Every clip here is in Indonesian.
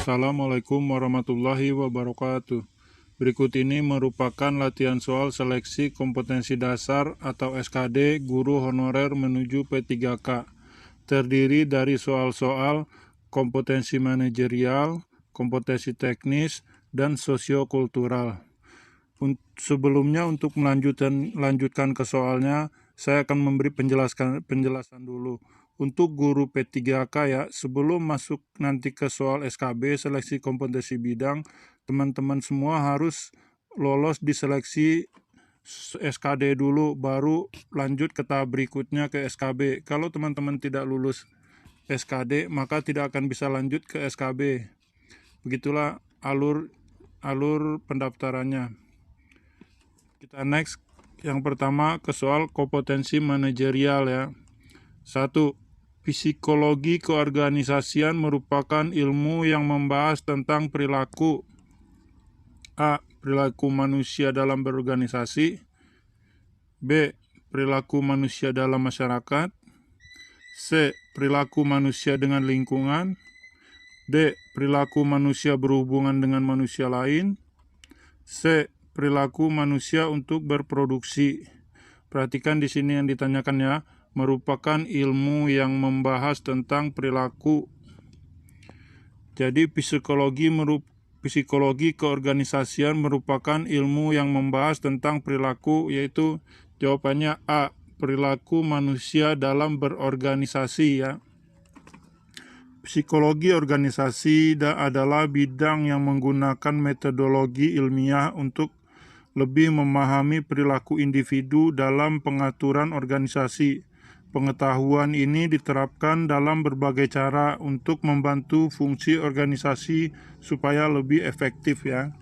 Assalamualaikum warahmatullahi wabarakatuh. Berikut ini merupakan latihan soal seleksi kompetensi dasar atau SKD guru honorer menuju P3K. Terdiri dari soal-soal kompetensi manajerial, kompetensi teknis, dan sosiokultural. Sebelumnya untuk melanjutkan ke soalnya, saya akan memberi penjelasan dulu. Untuk guru P3K ya, sebelum masuk nanti ke soal SKB, seleksi kompetensi bidang, teman-teman semua harus lolos di seleksi SKD dulu, baru lanjut ke tahap berikutnya ke SKB. Kalau teman-teman tidak lulus SKD, maka tidak akan bisa lanjut ke SKB. Begitulah alur pendaftarannya. Kita next, yang pertama ke soal kompetensi manajerial ya. 1. Psikologi keorganisasian merupakan ilmu yang membahas tentang perilaku A. Perilaku manusia dalam berorganisasi. B. Perilaku manusia dalam masyarakat. C. Perilaku manusia dengan lingkungan. D. Perilaku manusia berhubungan dengan manusia lain. C. Perilaku manusia untuk berproduksi. Perhatikan di sini yang ditanyakan ya, merupakan ilmu yang membahas tentang perilaku. Jadi psikologi keorganisasian merupakan ilmu yang membahas tentang perilaku, yaitu jawabannya A. Perilaku manusia dalam berorganisasi ya. Psikologi organisasi adalah bidang yang menggunakan metodologi ilmiah untuk lebih memahami perilaku individu dalam pengaturan organisasi. Pengetahuan ini diterapkan dalam berbagai cara untuk membantu fungsi organisasi supaya lebih efektif ya.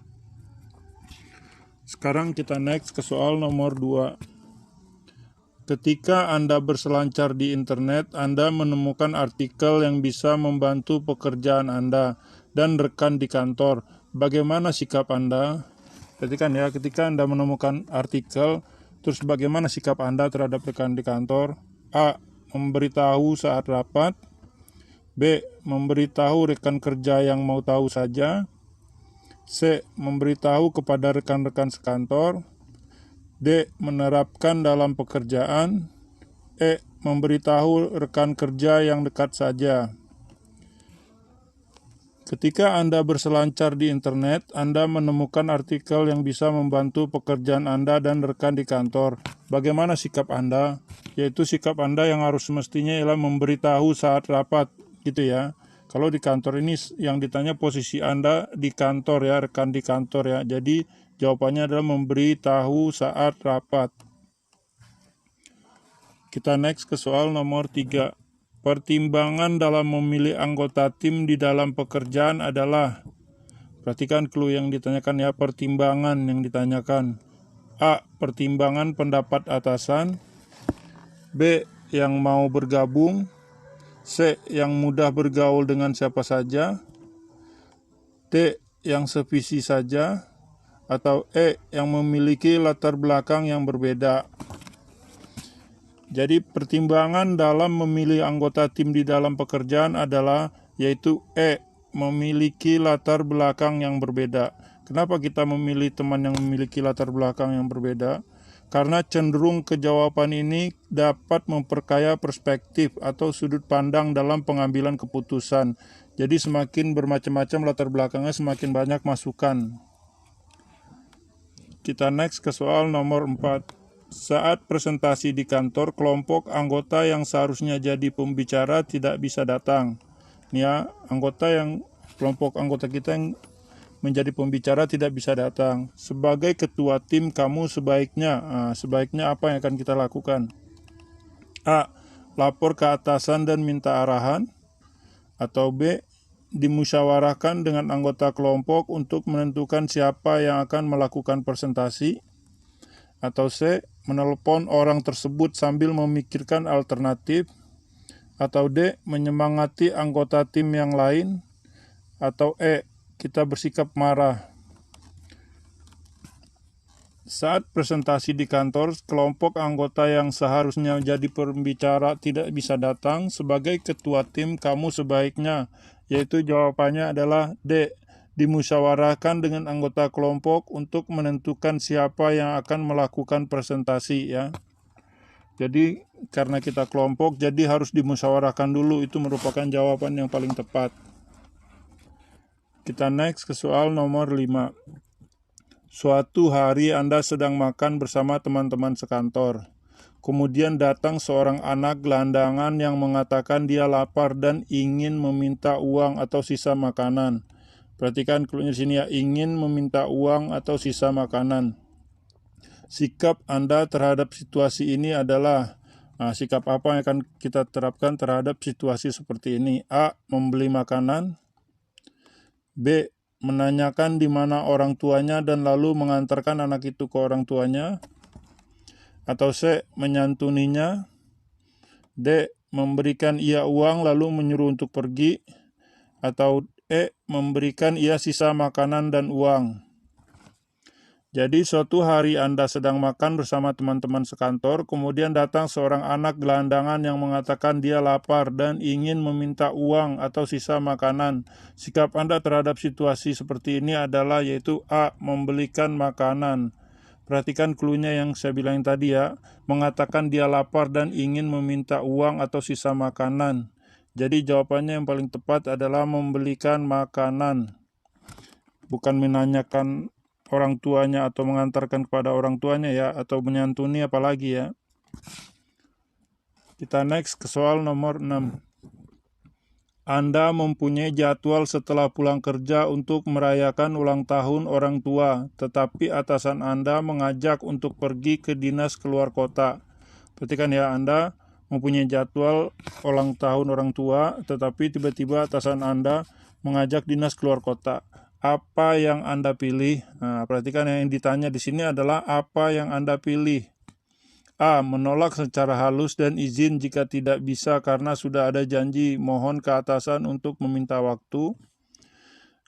Sekarang kita next ke soal nomor 2. Ketika Anda berselancar di internet, Anda menemukan artikel yang bisa membantu pekerjaan Anda dan rekan di kantor. Bagaimana sikap Anda? Perhatikan ya, ketika Anda menemukan artikel, terus bagaimana sikap Anda terhadap rekan di kantor? A. Memberitahu saat rapat. B. Memberitahu rekan kerja yang mau tahu saja. C. Memberitahu kepada rekan-rekan sekantor. D. Menerapkan dalam pekerjaan. E. Memberitahu rekan kerja yang dekat saja. Ketika Anda berselancar di internet, Anda menemukan artikel yang bisa membantu pekerjaan Anda dan rekan di kantor. Bagaimana sikap Anda? Yaitu sikap Anda yang harus semestinya ialah memberitahu saat rapat, gitu ya. Kalau di kantor ini yang ditanya posisi Anda di kantor ya, rekan di kantor ya. Jadi jawabannya adalah memberitahu saat rapat. Kita next ke soal nomor 3. Pertimbangan dalam memilih anggota tim di dalam pekerjaan adalah, perhatikan clue yang ditanyakan ya, pertimbangan yang ditanyakan. A. Pertimbangan pendapat atasan. B. Yang mau bergabung. C. Yang mudah bergaul dengan siapa saja. D. Yang sevisi saja. Atau E. Yang memiliki latar belakang yang berbeda. Jadi pertimbangan dalam memilih anggota tim di dalam pekerjaan adalah yaitu E. Memiliki latar belakang yang berbeda. Kenapa kita memilih teman yang memiliki latar belakang yang berbeda? Karena cenderung kejawaban ini dapat memperkaya perspektif atau sudut pandang dalam pengambilan keputusan. Jadi semakin bermacam-macam latar belakangnya, semakin banyak masukan. Kita next ke soal nomor 4. Saat presentasi di kantor, kelompok anggota yang seharusnya jadi pembicara tidak bisa datang. Ya, kelompok anggota kita yang menjadi pembicara tidak bisa datang. Sebagai ketua tim, kamu sebaiknya apa yang akan kita lakukan? A. Lapor ke atasan dan minta arahan. Atau B. Dimusyawarahkan dengan anggota kelompok untuk menentukan siapa yang akan melakukan presentasi. Atau C. Menelepon orang tersebut sambil memikirkan alternatif. Atau D. Menyemangati anggota tim yang lain. Atau E. Kita bersikap marah. Saat presentasi di kantor, kelompok anggota yang seharusnya jadi pembicara tidak bisa datang. Sebagai ketua tim, kamu sebaiknya, yaitu jawabannya adalah D. Dimusyawarahkan dengan anggota kelompok untuk menentukan siapa yang akan melakukan presentasi ya. Jadi karena kita kelompok, jadi harus dimusyawarahkan dulu. Itu merupakan jawaban yang paling tepat. Kita next ke soal nomor 5. Suatu hari Anda sedang makan bersama teman-teman sekantor. Kemudian datang seorang anak gelandangan yang mengatakan dia lapar dan ingin meminta uang atau sisa makanan. Perhatikan clue-nya di sini ya, ingin meminta uang atau sisa makanan. Sikap Anda terhadap situasi ini adalah, sikap apa yang akan kita terapkan terhadap situasi seperti ini? A. Membeli makanan. B. Menanyakan di mana orang tuanya dan lalu mengantarkan anak itu ke orang tuanya. Atau C. Menyantuninya. D. Memberikan ia uang lalu menyuruh untuk pergi. Atau E. Memberikan ia sisa makanan dan uang. Jadi suatu hari Anda sedang makan bersama teman-teman sekantor, kemudian datang seorang anak gelandangan yang mengatakan dia lapar dan ingin meminta uang atau sisa makanan. Sikap Anda terhadap situasi seperti ini adalah yaitu A. Membelikan makanan. Perhatikan clue-nya yang saya bilang tadi ya, mengatakan dia lapar dan ingin meminta uang atau sisa makanan. Jadi jawabannya yang paling tepat adalah membelikan makanan. Bukan menanyakan orang tuanya atau mengantarkan kepada orang tuanya ya, atau menyantuni apalagi ya. Kita next ke soal nomor 6. Anda mempunyai jadwal setelah pulang kerja untuk merayakan ulang tahun orang tua, tetapi atasan Anda mengajak untuk pergi ke dinas keluar kota. Perhatikan ya, Anda mempunyai jadwal ulang tahun orang tua, tetapi tiba-tiba atasan Anda mengajak dinas keluar kota. Apa yang Anda pilih? Nah, perhatikan yang ditanya di sini adalah apa yang Anda pilih. A. Menolak secara halus dan izin jika tidak bisa karena sudah ada janji mohon ke atasan untuk meminta waktu.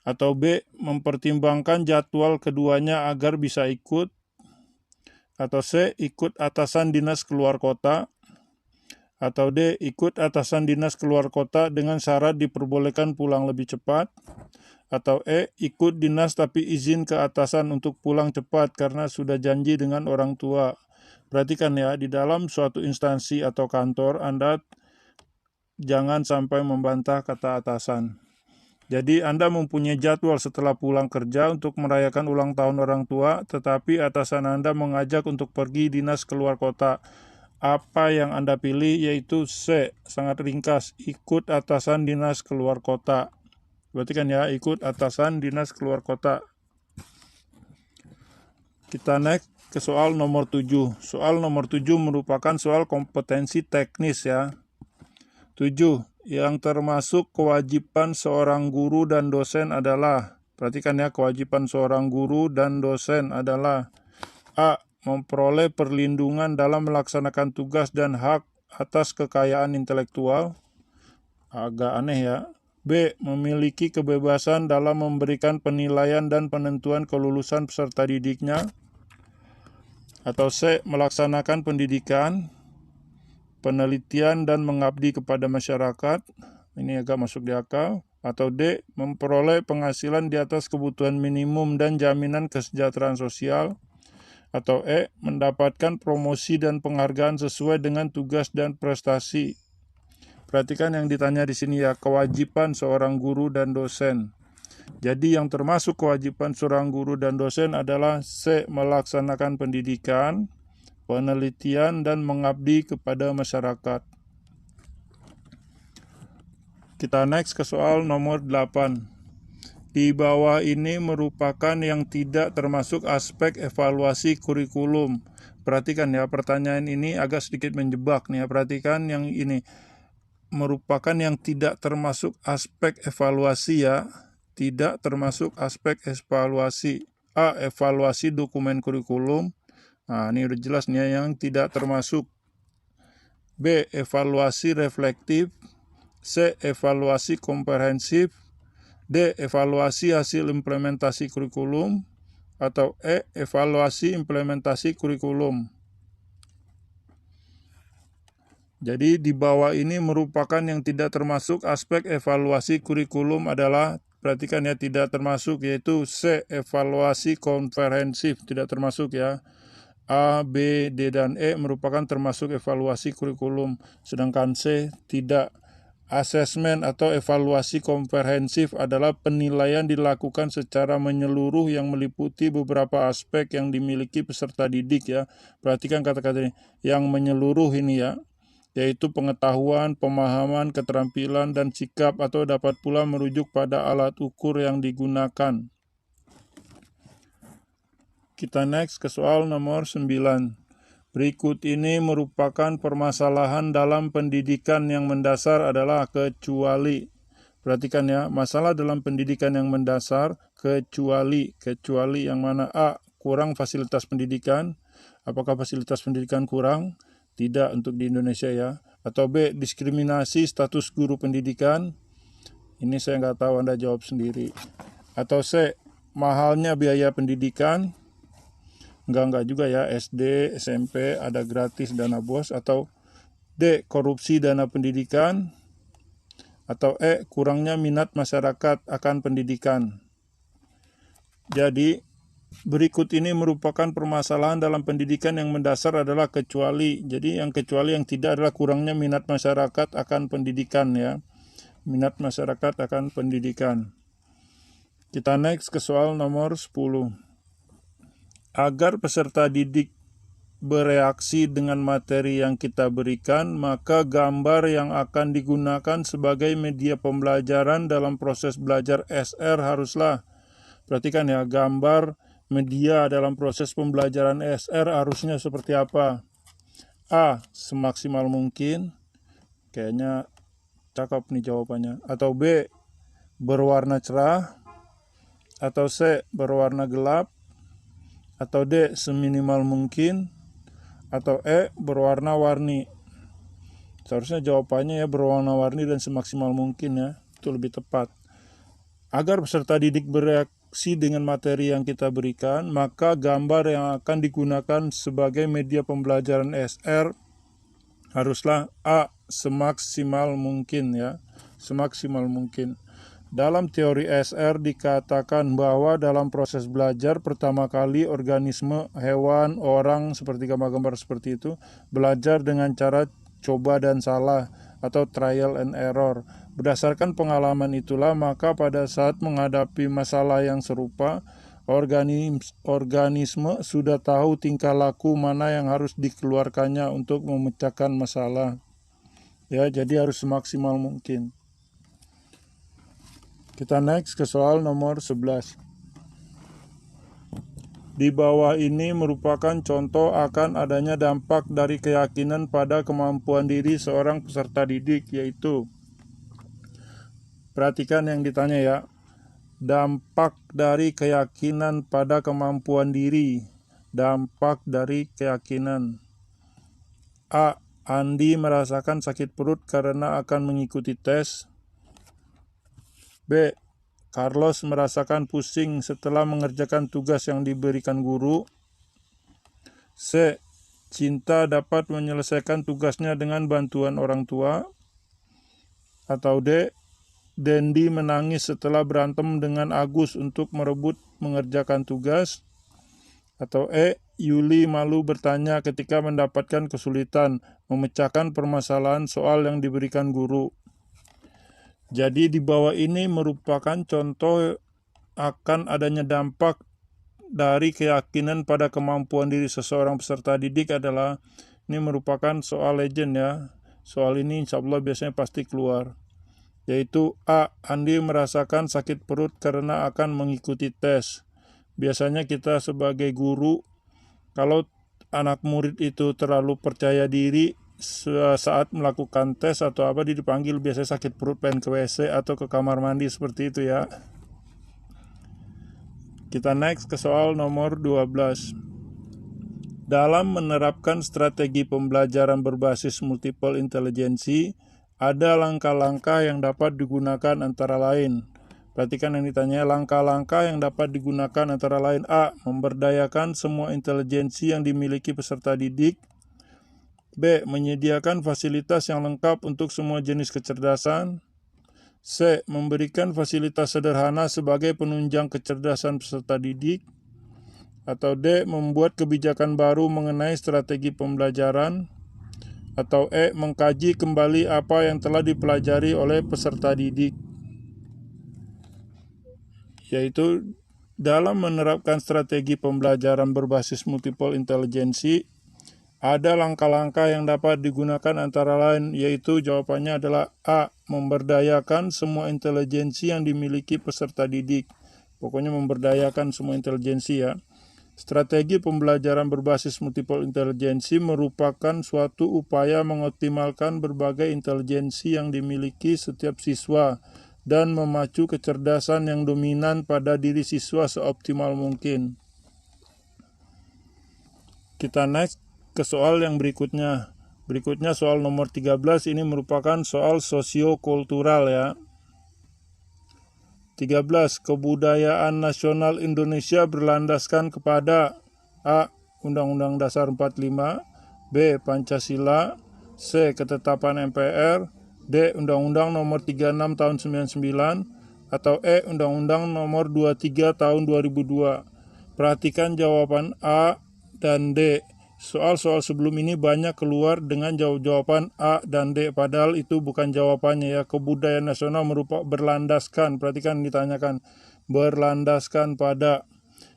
Atau B. Mempertimbangkan jadwal keduanya agar bisa ikut. Atau C. Ikut atasan dinas keluar kota. Atau D. Ikut atasan dinas keluar kota dengan syarat diperbolehkan pulang lebih cepat. Atau E. Ikut dinas tapi izin ke atasan untuk pulang cepat karena sudah janji dengan orang tua. Perhatikan ya, di dalam suatu instansi atau kantor, Anda jangan sampai membantah kata atasan. Jadi Anda mempunyai jadwal setelah pulang kerja untuk merayakan ulang tahun orang tua, tetapi atasan Anda mengajak untuk pergi dinas keluar kota. Apa yang Anda pilih yaitu C. Sangat ringkas, ikut atasan dinas keluar kota. Perhatikan ya, ikut atasan dinas keluar kota. Kita next ke soal nomor 7. Soal nomor 7 merupakan soal kompetensi teknis ya. 7. Yang termasuk kewajiban seorang guru dan dosen adalah, perhatikan ya, kewajiban seorang guru dan dosen adalah A. Memperoleh perlindungan dalam melaksanakan tugas dan hak atas kekayaan intelektual. Agak aneh ya. B. Memiliki kebebasan dalam memberikan penilaian dan penentuan kelulusan peserta didiknya. Atau C. Melaksanakan pendidikan, penelitian, dan mengabdi kepada masyarakat. Ini agak masuk di akal. Atau D. Memperoleh penghasilan di atas kebutuhan minimum dan jaminan kesejahteraan sosial. Atau E. Mendapatkan promosi dan penghargaan sesuai dengan tugas dan prestasi. Perhatikan yang ditanya di sini ya, kewajiban seorang guru dan dosen. Jadi yang termasuk kewajiban seorang guru dan dosen adalah C. Melaksanakan pendidikan, penelitian, dan mengabdi kepada masyarakat. Kita next ke soal nomor 8. Di bawah ini merupakan yang tidak termasuk aspek evaluasi kurikulum. Perhatikan ya, pertanyaan ini agak sedikit menjebak nih ya. Perhatikan yang ini. Merupakan yang tidak termasuk aspek evaluasi ya, tidak termasuk aspek evaluasi. A. Evaluasi dokumen kurikulum. Nah, ini udah jelas nih yang tidak termasuk. B. Evaluasi reflektif. C. Evaluasi komprehensif. D. Evaluasi hasil implementasi kurikulum. atau E. Evaluasi implementasi kurikulum. Jadi di bawah ini merupakan yang tidak termasuk aspek evaluasi kurikulum adalah, perhatikan ya, tidak termasuk, yaitu C. Evaluasi komprehensif, tidak termasuk ya. A, B, D, dan E merupakan termasuk evaluasi kurikulum, sedangkan C tidak. Asesmen atau evaluasi komprehensif adalah penilaian dilakukan secara menyeluruh yang meliputi beberapa aspek yang dimiliki peserta didik ya. Perhatikan kata-kata ini, yang menyeluruh ini ya, yaitu pengetahuan, pemahaman, keterampilan, dan sikap, atau dapat pula merujuk pada alat ukur yang digunakan. Kita next ke soal nomor 9. Berikut ini merupakan permasalahan dalam pendidikan yang mendasar adalah kecuali. Perhatikan ya, masalah dalam pendidikan yang mendasar kecuali yang mana? A. Kurang fasilitas pendidikan. Apakah fasilitas pendidikan kurang? Tidak untuk di Indonesia ya. Atau B. Diskriminasi status guru pendidikan. Ini saya nggak tahu, Anda jawab sendiri. Atau C. Mahalnya biaya pendidikan. Enggak juga ya, SD, SMP ada gratis dana BOS. Atau D. Korupsi dana pendidikan. Atau E. Kurangnya minat masyarakat akan pendidikan. Jadi berikut ini merupakan permasalahan dalam pendidikan yang mendasar adalah kecuali. Jadi yang kecuali yang tidak adalah kurangnya minat masyarakat akan pendidikan ya. Minat masyarakat akan pendidikan. Kita next ke soal nomor 10. Agar peserta didik bereaksi dengan materi yang kita berikan, maka gambar yang akan digunakan sebagai media pembelajaran dalam proses belajar SR haruslah, perhatikan ya, gambar media dalam proses pembelajaran SR harusnya seperti apa? A. Semaksimal mungkin. Kayaknya cakep nih jawabannya. Atau B. Berwarna cerah. Atau C. Berwarna gelap. Atau D. Seminimal mungkin. Atau E. Berwarna-warni. Seharusnya jawabannya ya berwarna-warni dan semaksimal mungkin ya. Itu lebih tepat. Agar peserta didik bereaksi dengan materi yang kita berikan, maka gambar yang akan digunakan sebagai media pembelajaran SR haruslah A. Semaksimal mungkin ya. Semaksimal mungkin. Dalam teori SR dikatakan bahwa dalam proses belajar pertama kali organisme, hewan, orang seperti gambar-gambar seperti itu belajar dengan cara coba dan salah atau trial and error. Berdasarkan pengalaman itulah maka pada saat menghadapi masalah yang serupa, organisme sudah tahu tingkah laku mana yang harus dikeluarkannya untuk memecahkan masalah. Ya, jadi harus semaksimal mungkin. Kita next ke soal nomor 11. Di bawah ini merupakan contoh akan adanya dampak dari keyakinan pada kemampuan diri seorang peserta didik, yaitu, perhatikan yang ditanya ya, dampak dari keyakinan pada kemampuan diri. Dampak dari keyakinan. A. Andi merasakan sakit perut karena akan mengikuti tes. B. Carlos merasakan pusing setelah mengerjakan tugas yang diberikan guru. C. Cinta dapat menyelesaikan tugasnya dengan bantuan orang tua. Atau D. Dendi menangis setelah berantem dengan Agus untuk merebut mengerjakan tugas. Atau E. Yuli malu bertanya ketika mendapatkan kesulitan memecahkan permasalahan soal yang diberikan guru. Jadi di bawah ini merupakan contoh akan adanya dampak dari keyakinan pada kemampuan diri seseorang peserta didik adalah, ini merupakan soal legend ya. Soal ini insya Allah biasanya pasti keluar. Yaitu A. Andi merasakan sakit perut karena akan mengikuti tes. Biasanya kita sebagai guru, kalau anak murid itu terlalu percaya diri, saat melakukan tes atau apa dipanggil biasanya sakit perut pengen ke WC atau ke kamar mandi seperti itu ya. Kita next ke soal nomor 12. Dalam menerapkan strategi pembelajaran berbasis multiple intelijensi, ada langkah-langkah yang dapat digunakan antara lain. Perhatikan yang ditanya, langkah-langkah yang dapat digunakan antara lain A. Memberdayakan semua intelijensi yang dimiliki peserta didik. B. Menyediakan fasilitas yang lengkap untuk semua jenis kecerdasan. C. Memberikan fasilitas sederhana sebagai penunjang kecerdasan peserta didik. Atau D. Membuat kebijakan baru mengenai strategi pembelajaran. Atau E. Mengkaji kembali apa yang telah dipelajari oleh peserta didik. Yaitu dalam menerapkan strategi pembelajaran berbasis multiple intelligency, ada langkah-langkah yang dapat digunakan antara lain, yaitu jawabannya adalah A. Memberdayakan semua intelijensi yang dimiliki peserta didik. Pokoknya memberdayakan semua intelijensi ya. Strategi pembelajaran berbasis multiple intelligency merupakan suatu upaya mengoptimalkan berbagai intelijensi yang dimiliki setiap siswa dan memacu kecerdasan yang dominan pada diri siswa seoptimal mungkin. Kita next ke soal yang berikutnya. Berikutnya soal nomor 13, ini merupakan soal sosiokultural ya. 13. Kebudayaan nasional Indonesia berlandaskan kepada A. Undang-Undang Dasar 45, B. Pancasila, C. Ketetapan MPR, D. Undang-Undang nomor 36 tahun 99, atau E. Undang-Undang nomor 23 tahun 2002. Perhatikan jawaban A dan D. Soal-soal sebelum ini banyak keluar dengan jawaban A dan D, padahal itu bukan jawabannya ya. Kebudayaan nasional berlandaskan, perhatikan ditanyakan, berlandaskan pada.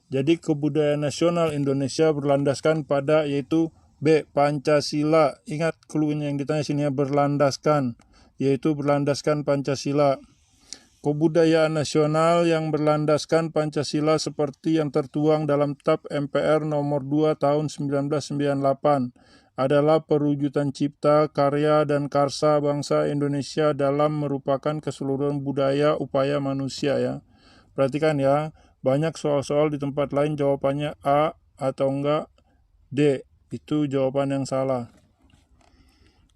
Jadi kebudayaan nasional Indonesia berlandaskan pada, yaitu B. Pancasila. Ingat cluenya yang ditanya sini ya, berlandaskan, yaitu berlandaskan Pancasila. Kebudayaan nasional yang berlandaskan Pancasila seperti yang tertuang dalam TAP MPR nomor 2 tahun 1998 adalah perwujudan cipta, karya, dan karsa bangsa Indonesia dalam merupakan keseluruhan budaya upaya manusia ya. Perhatikan ya, banyak soal-soal di tempat lain jawabannya A atau enggak D. Itu jawaban yang salah.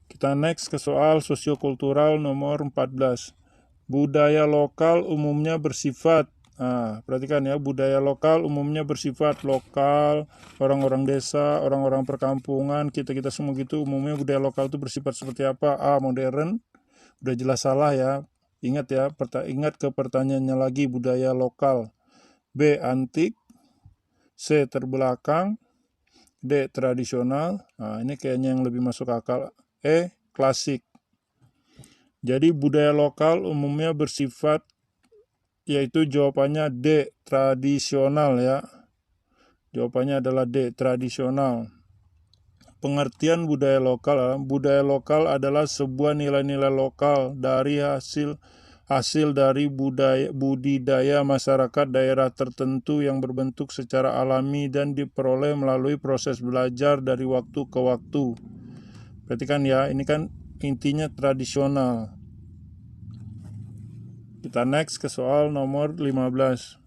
Kita next ke soal sosiokultural nomor 14. Budaya lokal umumnya bersifat, perhatikan ya, budaya lokal umumnya bersifat lokal, orang-orang desa, orang-orang perkampungan, kita semua gitu, umumnya budaya lokal itu bersifat seperti apa? A. Modern, udah jelas salah ya. Ingat ya, ingat ke pertanyaannya lagi, budaya lokal. B. Antik, C. Terbelakang, D. Tradisional. Ini kayaknya yang lebih masuk akal. E. Klasik. Jadi budaya lokal umumnya bersifat, yaitu jawabannya D. Tradisional ya. Jawabannya adalah D. Tradisional. Pengertian budaya lokal adalah sebuah nilai-nilai lokal dari hasil dari budidaya masyarakat daerah tertentu yang berbentuk secara alami dan diperoleh melalui proses belajar dari waktu ke waktu. Perhatikan ya, ini kan intinya tradisional. Kita next ke soal nomor 15.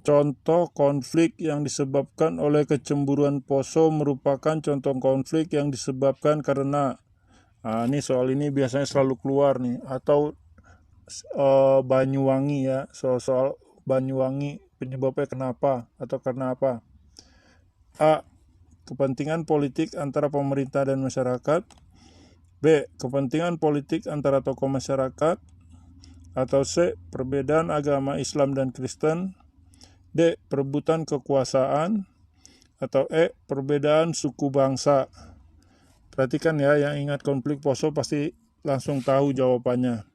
Contoh konflik yang disebabkan oleh kecemburuan Poso merupakan contoh konflik yang disebabkan karena, ini soal ini biasanya selalu keluar nih, atau Banyuwangi ya, soal Banyuwangi penyebabnya kenapa atau karena apa. A. Kepentingan politik antara pemerintah dan masyarakat. B. Kepentingan politik antara tokoh masyarakat. Atau C. Perbedaan agama Islam dan Kristen. D. Perebutan kekuasaan. Atau E. Perbedaan suku bangsa. Perhatikan ya, yang ingat konflik Poso pasti langsung tahu jawabannya.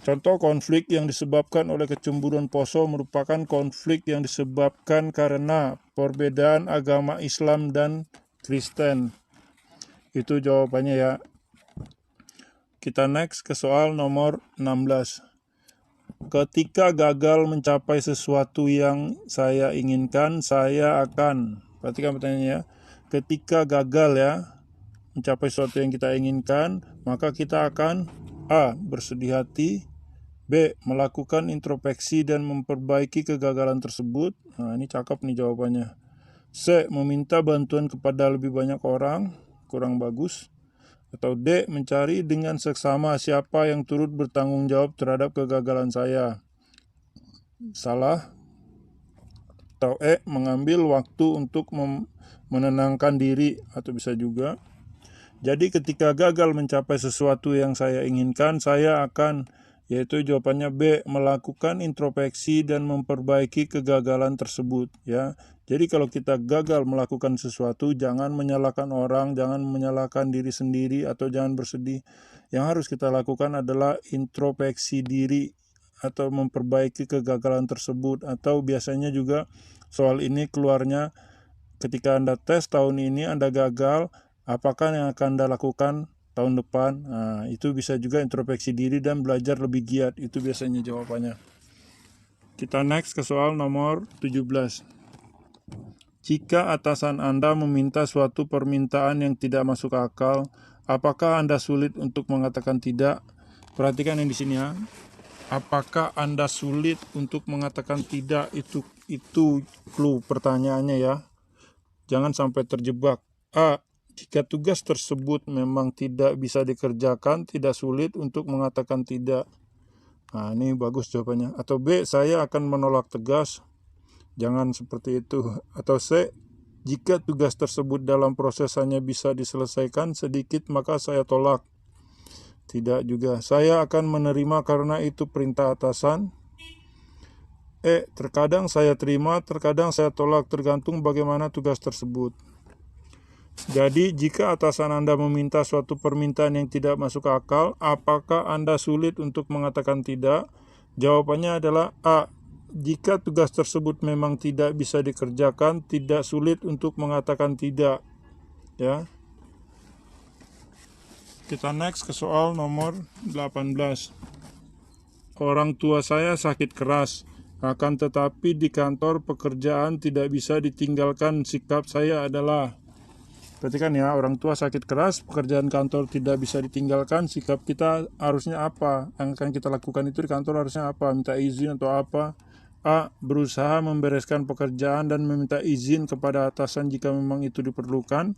Contoh konflik yang disebabkan oleh kecemburuan Poso merupakan konflik yang disebabkan karena perbedaan agama Islam dan Kristen. Itu jawabannya ya. Kita next ke soal nomor 16. Ketika gagal mencapai sesuatu yang saya inginkan, saya akan, perhatikan pertanyaannya ya. Ketika gagal ya, mencapai sesuatu yang kita inginkan, maka kita akan A. Bersedih hati, B. Melakukan introspeksi dan memperbaiki kegagalan tersebut. Ini cakep nih jawabannya. C. Meminta bantuan kepada lebih banyak orang, kurang bagus. Atau D. Mencari dengan seksama siapa yang turut bertanggung jawab terhadap kegagalan saya. salah. Atau mengambil waktu untuk menenangkan diri, atau bisa juga. Jadi ketika gagal mencapai sesuatu yang saya inginkan, saya akan, yaitu jawabannya B, melakukan introspeksi dan memperbaiki kegagalan tersebut, ya. Jadi kalau kita gagal melakukan sesuatu, jangan menyalahkan orang, jangan menyalahkan diri sendiri, atau jangan bersedih. Yang harus kita lakukan adalah introspeksi diri atau memperbaiki kegagalan tersebut. Atau biasanya juga soal ini keluarnya ketika Anda tes tahun ini Anda gagal, apakah yang akan Anda lakukan tahun depan? Nah, itu bisa juga introspeksi diri dan belajar lebih giat. Itu biasanya jawabannya. Kita next ke soal nomor 17. Jika atasan Anda meminta suatu permintaan yang tidak masuk akal, apakah Anda sulit untuk mengatakan tidak? Perhatikan yang di sini ya. Apakah Anda sulit untuk mengatakan tidak? Itu clue pertanyaannya ya. Jangan sampai terjebak. A. Jika tugas tersebut memang tidak bisa dikerjakan, tidak sulit untuk mengatakan tidak. Nah, ini bagus jawabannya. Atau B. Saya akan menolak tegas. Jangan seperti itu. Atau C. Jika tugas tersebut dalam proses hanya bisa diselesaikan sedikit, maka saya tolak. Tidak juga. Saya akan menerima karena itu perintah atasan. Terkadang saya terima, terkadang saya tolak, tergantung bagaimana tugas tersebut. Jadi, jika atasan Anda meminta suatu permintaan yang tidak masuk akal, apakah Anda sulit untuk mengatakan tidak? Jawabannya adalah A. Jika tugas tersebut memang tidak bisa dikerjakan, tidak sulit untuk mengatakan tidak. Ya. Kita next ke soal nomor 18. Orang tua saya sakit keras, akan tetapi di kantor pekerjaan tidak bisa ditinggalkan. Sikap saya adalah, perhatikan ya, orang tua sakit keras, pekerjaan kantor tidak bisa ditinggalkan, sikap kita harusnya apa? Yang akan kita lakukan itu di kantor harusnya apa? Minta izin atau apa? A. Berusaha membereskan pekerjaan dan meminta izin kepada atasan jika memang itu diperlukan.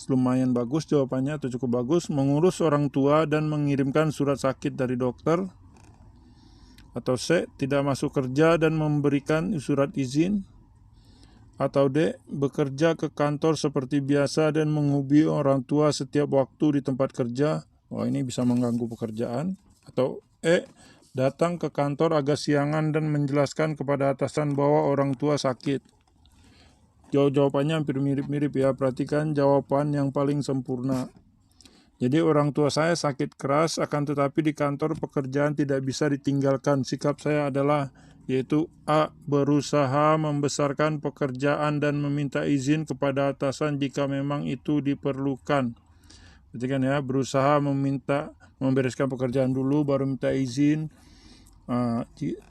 Lumayan bagus jawabannya, atau cukup bagus. Mengurus orang tua dan mengirimkan surat sakit dari dokter. Atau C. Tidak masuk kerja dan memberikan surat izin. Atau D. Bekerja ke kantor seperti biasa dan menghubungi orang tua setiap waktu di tempat kerja. Wah, ini bisa mengganggu pekerjaan. Atau E. Datang ke kantor agak siangan dan menjelaskan kepada atasan bahwa orang tua sakit. Jawabannya hampir mirip-mirip ya. Perhatikan jawaban yang paling sempurna. Jadi orang tua saya sakit keras, akan tetapi di kantor pekerjaan tidak bisa ditinggalkan. Sikap saya adalah, yaitu A. Berusaha membesarkan pekerjaan dan meminta izin kepada atasan jika memang itu diperlukan. Perhatikan ya, berusaha membereskan pekerjaan dulu, baru minta izin,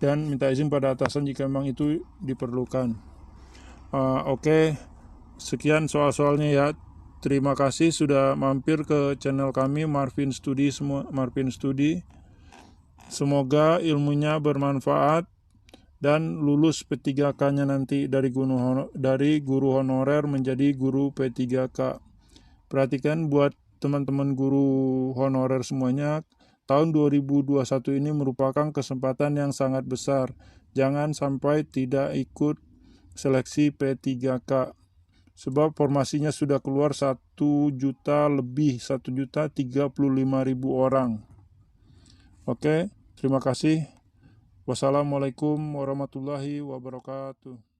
dan minta izin pada atasan jika memang itu diperlukan. Oke, sekian soal-soalnya ya. Terima kasih sudah mampir ke channel kami Marvin Studi. Semoga ilmunya bermanfaat dan lulus P3K-nya nanti dari guru honorer menjadi guru P3K. Perhatikan buat teman-teman guru honorer semuanya, tahun 2021 ini merupakan kesempatan yang sangat besar. Jangan sampai tidak ikut seleksi P3K. Sebab formasinya sudah keluar 1 juta lebih, 1.035.000 orang. Oke, terima kasih. Wassalamualaikum warahmatullahi wabarakatuh.